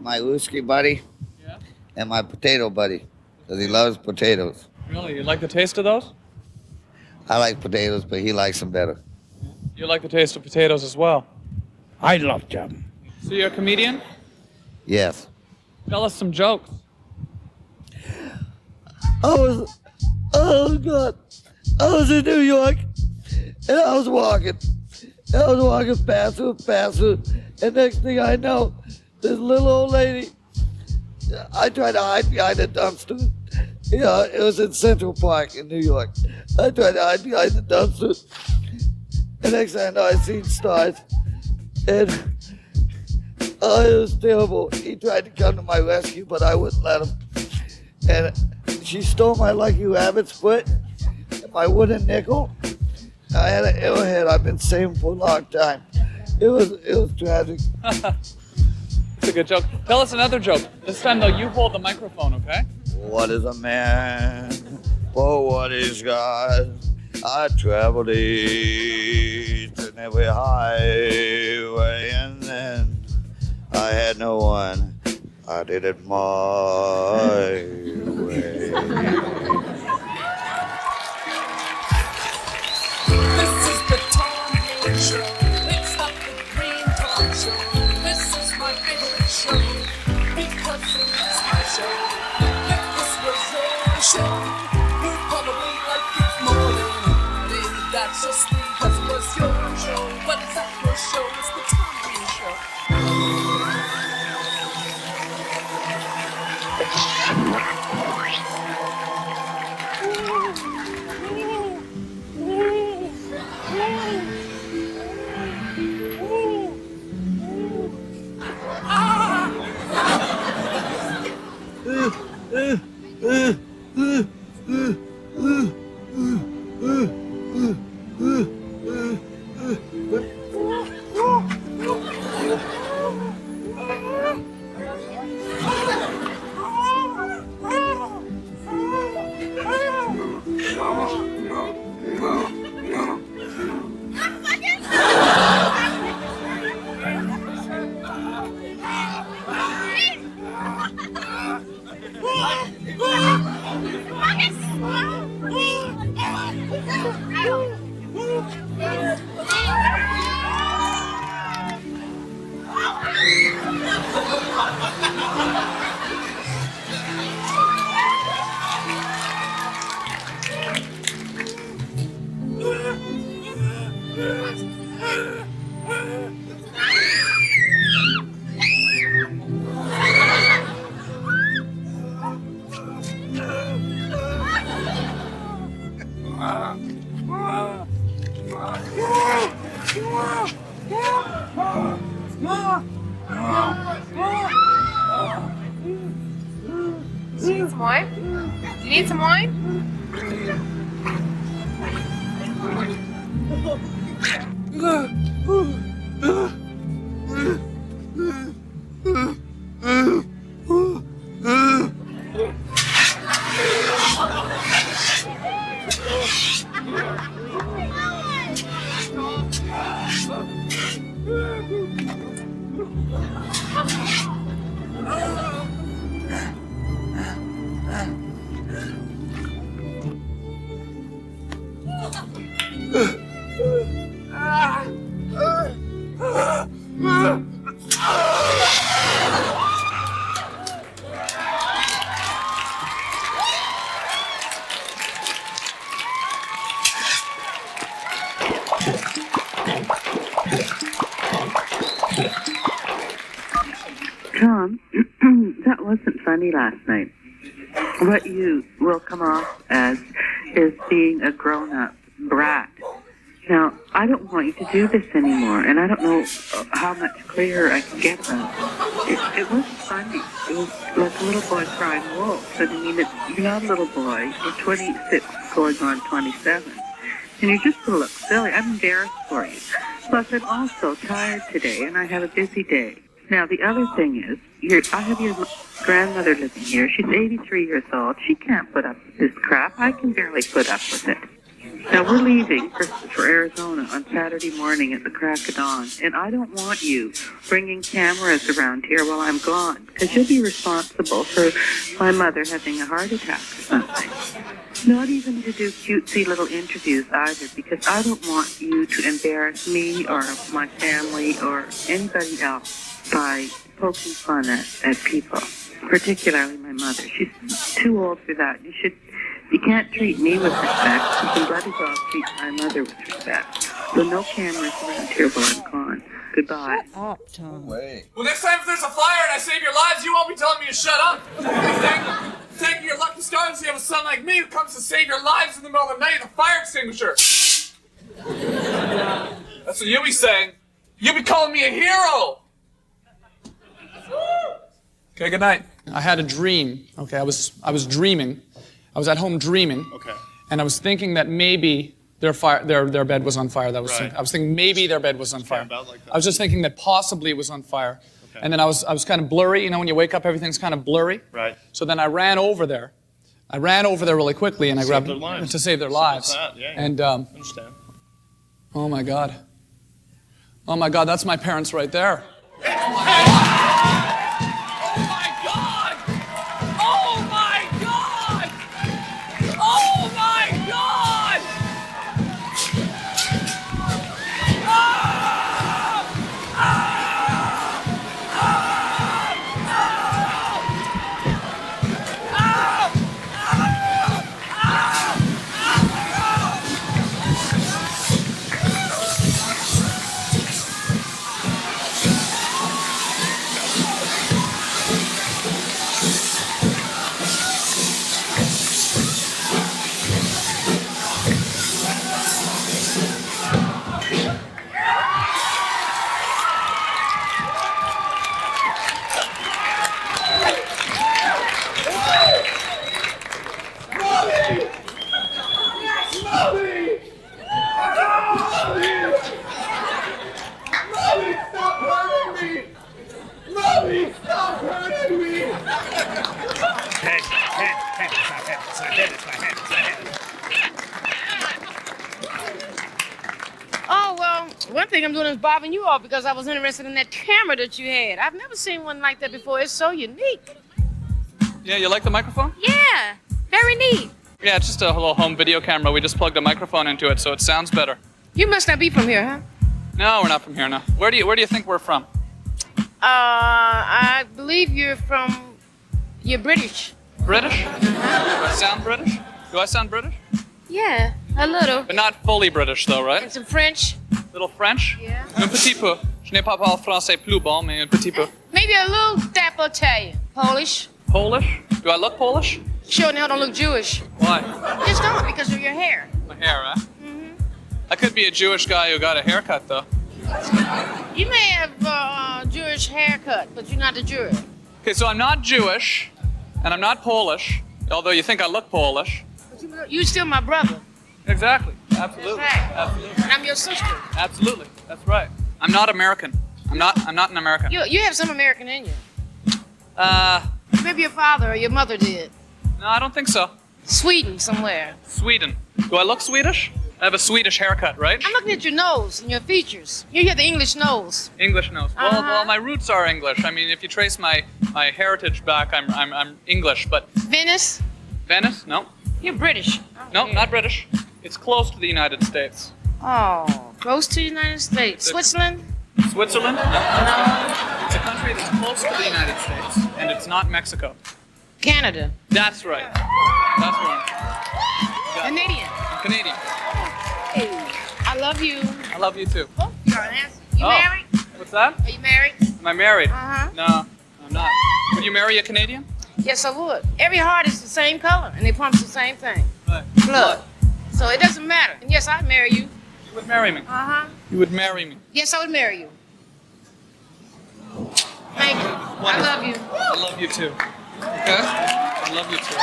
my whiskey buddy Yeah? and my potato buddy, because he loves potatoes. Really? You like the taste of those? I like potatoes, but he likes them better. You like the taste of potatoes as well. I love them. So you're a comedian? Yes. Tell us some jokes. Oh God, I was in New York, and I was walking faster, and next thing I know, this little old lady, I tried to hide behind a dumpster. Yeah, it was in Central Park in New York. I tried to hide behind the dumpster, and next thing I know, I seen stars, and oh, it was terrible. He tried to come to my rescue, but I wouldn't let him, and she stole my Lucky Rabbit's foot and my wooden nickel. I had an arrowhead I've been saving for a long time. It was tragic. It's a good joke. Tell us another joke. This time, though, you hold the microphone, okay? What is a man for what he's got? I traveled east in every highway, and then I had no one. I did it my way. This is the Tom Hanks Show. It's not the Green Tom Show. This is my favorite show because it's my show. If this was your show, you'd probably like it more than I did. That's just because it was your show. But it's not your show. It's the Tom Hanks Show. Do you need some wine? Do you need some wine? Tom, that wasn't funny last night. What you will come off as is being a grown-up brat. Now, I don't want you to do this anymore, and I don't know how much clearer I can get about it. It wasn't funny. It was like a little boy crying wolf. I mean, you're not a little boy. You're 26 going on 27. And you're just going to look silly. I'm embarrassed for you. Plus, I'm also tired today, and I have a busy day. Now, the other thing is, I have your grandmother living here. She's 83 years old. She can't put up with this crap. I can barely put up with it. Now, we're leaving for Arizona on Saturday morning at the crack of dawn, and I don't want you bringing cameras around here while I'm gone, because you'll be responsible for my mother having a heart attack or something. Not even to do cutesy little interviews either, because I don't want you to embarrass me or my family or anybody else by poking fun at people, particularly my mother. She's too old for that. You can't treat me with respect. You can bloody well treat my mother with respect. So no cameras around here while I'm gone. Goodbye. Shut up, Tom. Wait. Well, next time if there's a fire and I save your lives, you won't be telling me to shut up. Thank your lucky stars you have a son like me who comes to save your lives in the middle of the night with a fire extinguisher. That's what you'll be saying. You'll be calling me a hero. Okay, good night. I had a dream. Okay, I was dreaming. I was at home dreaming. Okay. And I was thinking that maybe their bed was on fire. That was Right. I was thinking maybe their bed was on fire. about like that. I was just thinking that possibly it was on fire. Okay. And then I was kind of blurry. You know, when you wake up, everything's kind of blurry. Right. So then I ran over there. really quickly, and I grabbed their lives. to save their Simple as lives. that, yeah. And Understand. oh my God, that's my parents right there. Oh my God! Oh my God! Oh my God! Oh, well, one thing I'm doing is bothering you all because I was interested in that camera that you had. I've never seen one like that before. It's so unique. Yeah, you like the microphone? Yeah, very neat. Yeah, it's just a little home video camera. We just plugged a microphone into it, so it sounds better. You must not be from here, huh? No, we're not from here. No. Where do you think we're from? I believe you're British. British? Do I sound British? Do I sound British? Yeah, a little. But not fully British, though, right? And some French. Little French? Yeah. Un petit peu. Je n'ai pas parlé français plus bon, mais un petit peu. Maybe a little dapper Italian. Polish. Polish? Do I look Polish? Sure now don't look Jewish. Why? Just don't because of your hair. My hair, huh? I could be a Jewish guy who got a haircut, though. You may have a Jewish haircut, but you're not a Jew. Okay, so I'm not Jewish, and I'm not Polish, although you think I look Polish. But you're still my brother. Exactly. Absolutely. That's right. Absolutely. And I'm your sister. Absolutely. That's right. I'm not American. I'm not an American. You have some American in you. Uh, Maybe your father or your mother did. no, I don't think so. Sweden somewhere. Sweden. Do I look Swedish? I have a Swedish haircut, right? I'm looking at your nose and your features. You have the English nose. English nose. Uh-huh. Well, my roots are English. I mean, if you trace my heritage back, I'm English. But Venice. Venice? No. You're British. No, not British. It's close to the United States. Oh, close to the United States. Switzerland? Switzerland? No. No. It's a country that's close to the United States, and it's not Mexico. Canada. That's right. That's right. Canadian. I'm Canadian. I love you. I love you too. Oh, you're an ass. You Oh. married? What's that? Are you married? Am I married? Uh-huh. No, I'm not. Would you marry a Canadian? Yes, I would. Every heart is the same color, and they pumps the same thing. Right. Blood. So it doesn't matter. And yes, I'd marry you. You would marry me. Uh-huh. You would marry me. Yes, I would marry you. Thank you. I love you. I love you too. Okay? I love you too.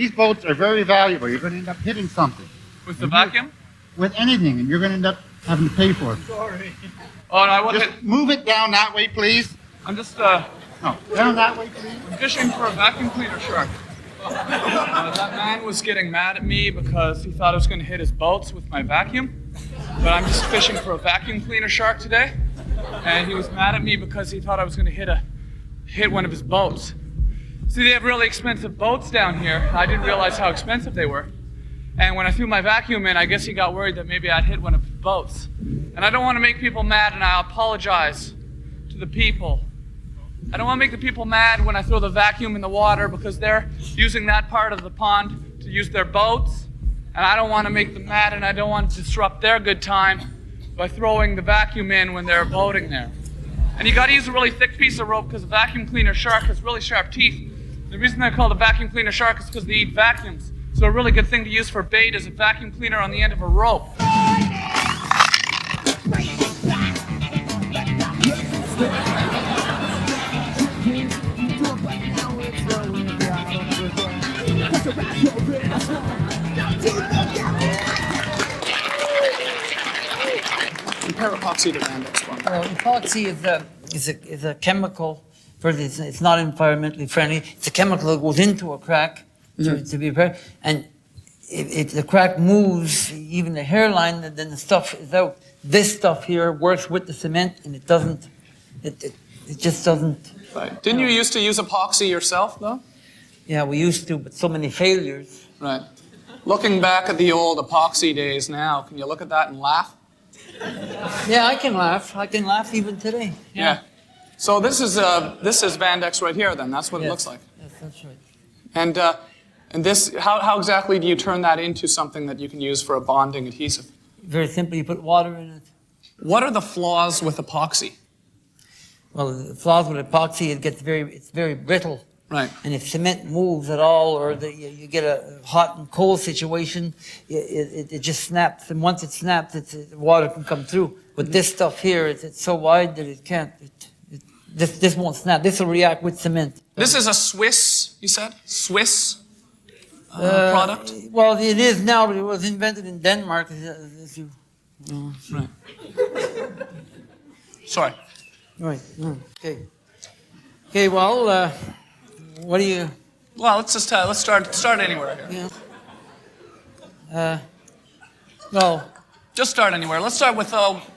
These bolts are very valuable. You're going to end up hitting something. With the vacuum? With anything, and you're going to end up having to pay for it. Sorry. Oh, no, I wasn't. Just move it down that way, please. I'm just, No, down that way, please. fishing for a vacuum cleaner shark. That man was getting mad at me because he thought I was going to hit his boats with my vacuum. But I'm just fishing for a vacuum cleaner shark today. And he was mad at me because he thought I was going to hit one of his boats. See, they have really expensive boats down here. I didn't realize how expensive they were. And when I threw my vacuum in, I guess he got worried that maybe I'd hit one of his boats. And I don't want to make people mad, and I apologize to the people. I don't want to make the people mad when I throw the vacuum in the water because they're using that part of the pond to use their boats. And I don't want to make them mad, and I don't want to disrupt their good time by throwing the vacuum in when they're boating there. And you got to use a really thick piece of rope because a vacuum cleaner shark has really sharp teeth. The reason they're called a vacuum cleaner shark is because they eat vacuums. So a really good thing to use for bait is a vacuum cleaner on the end of a rope. Compare epoxy to Vandex. Epoxy is a chemical. First, it's not environmentally friendly. It's a chemical that goes into a crack to be repaired. And if the crack moves, even the hairline, then the stuff is out. This stuff here works with the cement, and it doesn't. It just doesn't. Right. Didn't you used to use epoxy yourself, though? Yeah, we used to, but so many failures. Right. Looking back at the old epoxy days now, can you look at that and laugh? Yeah, I can laugh. I can laugh even today. Yeah. So this is Vandex right here. Then that's what it looks like. Yes, that's right. And this, how exactly do you turn that into something that you can use for a bonding adhesive? Very simply, you put water in it. What are the flaws with epoxy? Well, the flaws with epoxy, it's very brittle. Right. And if cement moves at all, or you get a hot and cold situation, it just snaps. And once it snaps, the water can come through. But this stuff here, it's so wide that it can't. This won't snap. This will react with cement. This is a Swiss, you said? Swiss product? Well, it is now, but it was invented in Denmark. Right. Sorry. Right. Okay. Okay. Well, what do you? Well, let's just let's start anywhere here. Yeah. No. Just start anywhere. Let's start with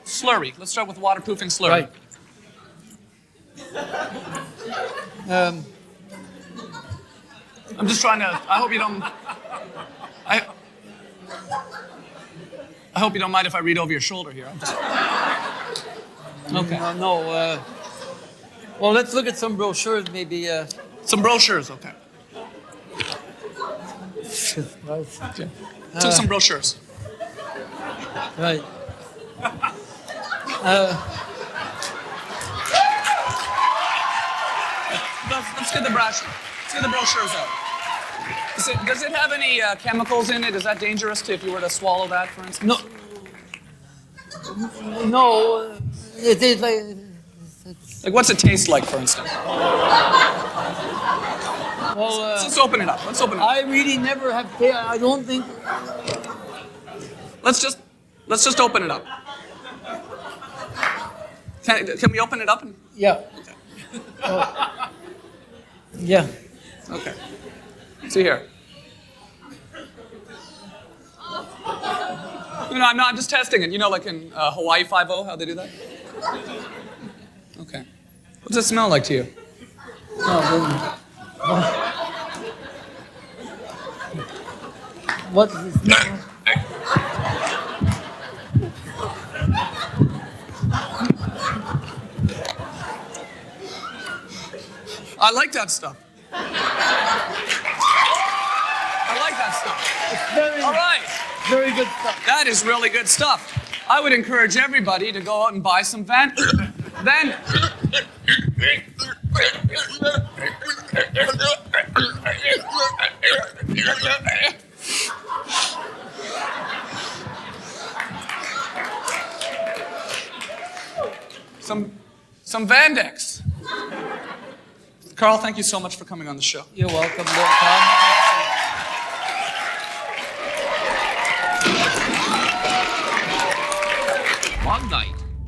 slurry. Let's start with waterproofing slurry. Right. I'm just trying to. I hope you don't. I hope you don't mind if I read over your shoulder here. Okay. No. Well, let's look at some brochures, maybe. Some brochures, okay. Took some brochures. Right. Let's get the brochure. Let's get the brochures out. Does it have any chemicals in it? Is that dangerous if you were to swallow that, for instance? No. No. It is like. Like, what's it taste like, for instance? Well, let's open it up. Let's open it up. I really never have. I don't think. Let's just open it up. Can we open it up? Yeah. Okay. Yeah. Okay. See here. I'm not just testing it. You know, like in Hawaii 5-0, how they do that? Okay. What does it smell like to you? What does it smell? I like that stuff. I like that stuff. It's very, all right. Very good stuff. That is really good stuff. I would encourage everybody to go out and buy some some Vandex. Carl, thank you so much for coming on the show. You're welcome, Tom.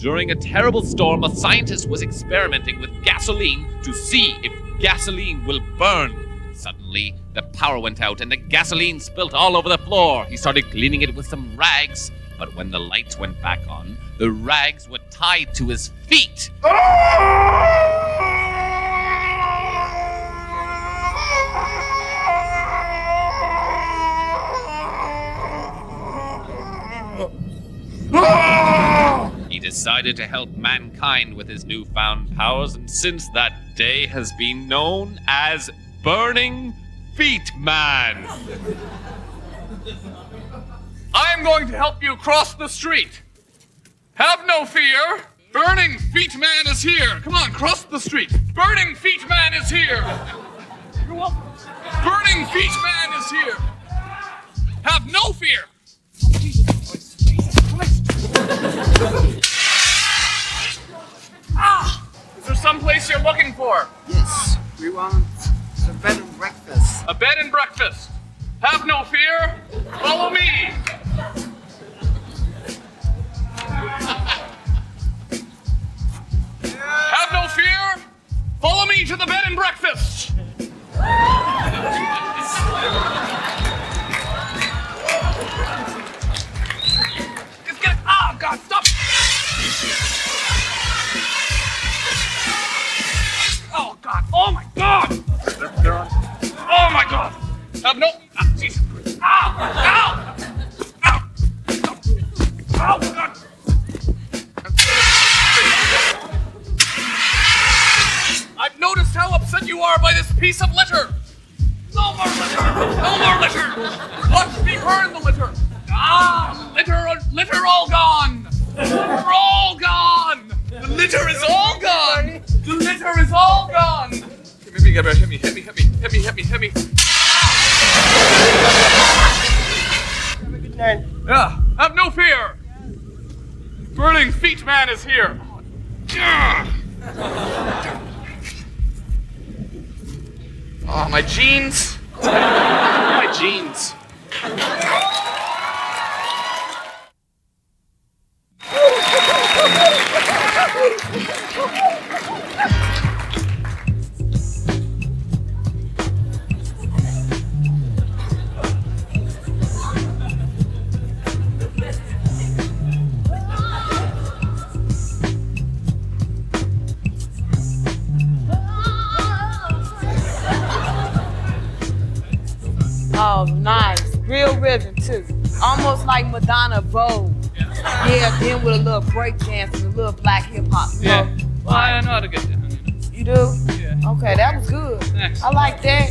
During a terrible storm, a scientist was experimenting with gasoline to see if gasoline will burn. Suddenly, the power went out and the gasoline spilt all over the floor. He started cleaning it with some rags, but when the lights went back on, the rags were tied to his feet. He decided to help mankind with his newfound powers, and since that day has been known as Burning Feet Man. I am going to help you cross the street. Have no fear. Burning Feet Man is here. Come on, cross the street. Burning Feet Man is here. You're welcome. Burning Feet Man is here. Have no fear. Is there some place you're looking for? Yes, we want a bed and breakfast. A bed and breakfast. Have no fear. Follow me. Have no fear. Follow me to the bed and breakfast. Just get. Oh God! Stop. Oh God! Oh my God! Oh my God! Have no. Jesus Christ! Ow! Ow! Ow! Ow! God! I've noticed how upset you are by this piece of litter. No more litter! No more litter! Watch me burn the litter. Ah! Litter all gone. Litter all gone. The litter is all gone. The litter is all gone. Hit me. Have a good night. Yeah, have no fear. Burning Feet Man is here. Oh, my jeans. My jeans. Oh, nice. Real rhythm, too. Almost like Madonna Vogue. Yeah, then with a little break dance and a little black hip hop. Yeah. Well, I know how to get down. You do? Yeah. Okay, that was good. Thanks. I like that.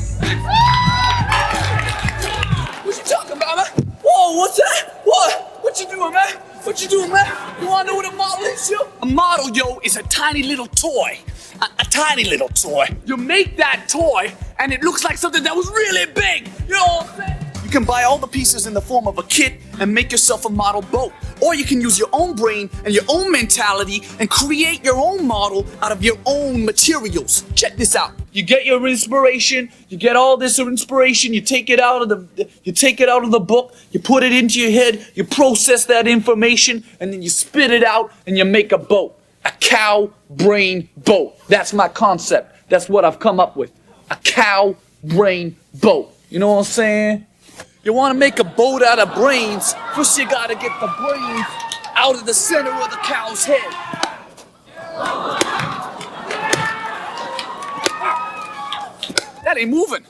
What you talking about, man? Whoa, what's that? What you doing, man? What you doing, man? You wanna know what a model is, yo? A model, yo, is a tiny little toy. A tiny little toy. You make that toy, and it looks like something that was really big. You know what I'm saying? You can buy all the pieces in the form of a kit and make yourself a model boat. Or you can use your own brain and your own mentality and create your own model out of your own materials. Check this out. You get your inspiration, you get all this inspiration, you take it out of the book, you put it into your head, you process that information, and then you spit it out and you make a boat. A cow brain boat. That's my concept. That's what I've come up with. A cow brain boat. You know what I'm saying? You want to make a boat out of brains, first you gotta get the brains out of the center of the cow's head. That ain't moving.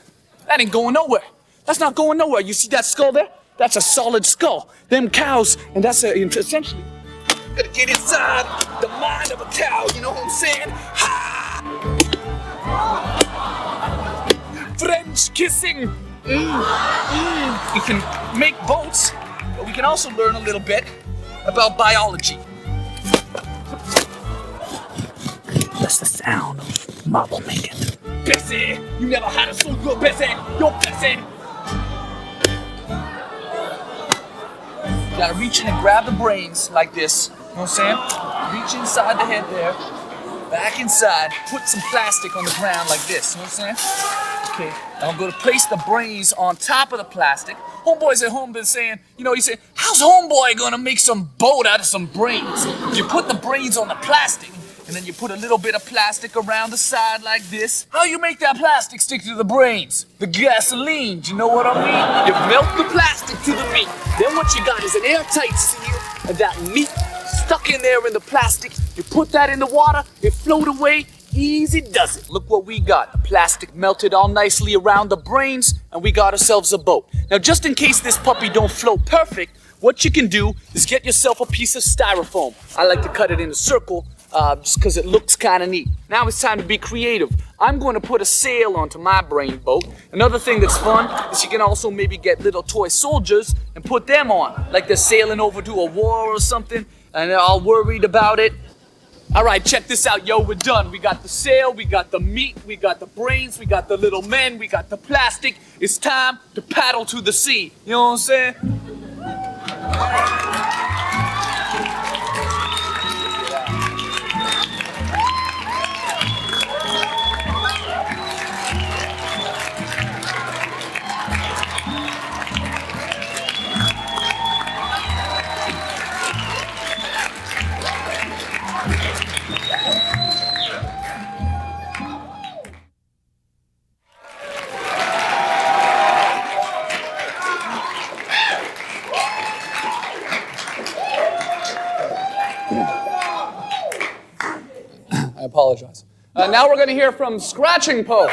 That ain't going nowhere. That's not going nowhere. You see that skull there? That's a solid skull. Them cows, and that's essentially, gotta get inside the mind of a cow, you know what I'm saying? Ha! French kissing. We can make boats, but we can also learn a little bit about biology. That's the sound of marble making. Bessie, you never had a so good Bessie. You're Bessie. You gotta reach in and grab the brains like this. You know what I'm saying? Reach inside the head there, back inside, put some plastic on the ground like this. You know what I'm saying? Okay, now I'm gonna place the brains on top of the plastic. Homeboy's at home been saying, he said, how's homeboy gonna make some boat out of some brains? You put the brains on the plastic, and then you put a little bit of plastic around the side like this. How you make that plastic stick to the brains? The gasoline, do you know what I mean? You melt the plastic to the meat. Then what you got is an airtight seal, and that meat stuck in there in the plastic. You put that in the water, it float away, easy does it. Look what we got. The plastic melted all nicely around the brains, and we got ourselves a boat. Now, just in case this puppy don't float perfect, what you can do is get yourself a piece of styrofoam. I like to cut it in a circle, just because it looks kind of neat. Now it's time to be creative. I'm going to put a sail onto my brain boat. Another thing that's fun is you can also maybe get little toy soldiers and put them on, like they're sailing over to a war or something, and they're all worried about it. All right, check this out, yo, we're done. We got the sail, we got the meat, we got the brains, we got the little men, we got the plastic. It's time to paddle to the sea. You know what I'm saying? I apologize. Now we're going to hear from Scratching Poe.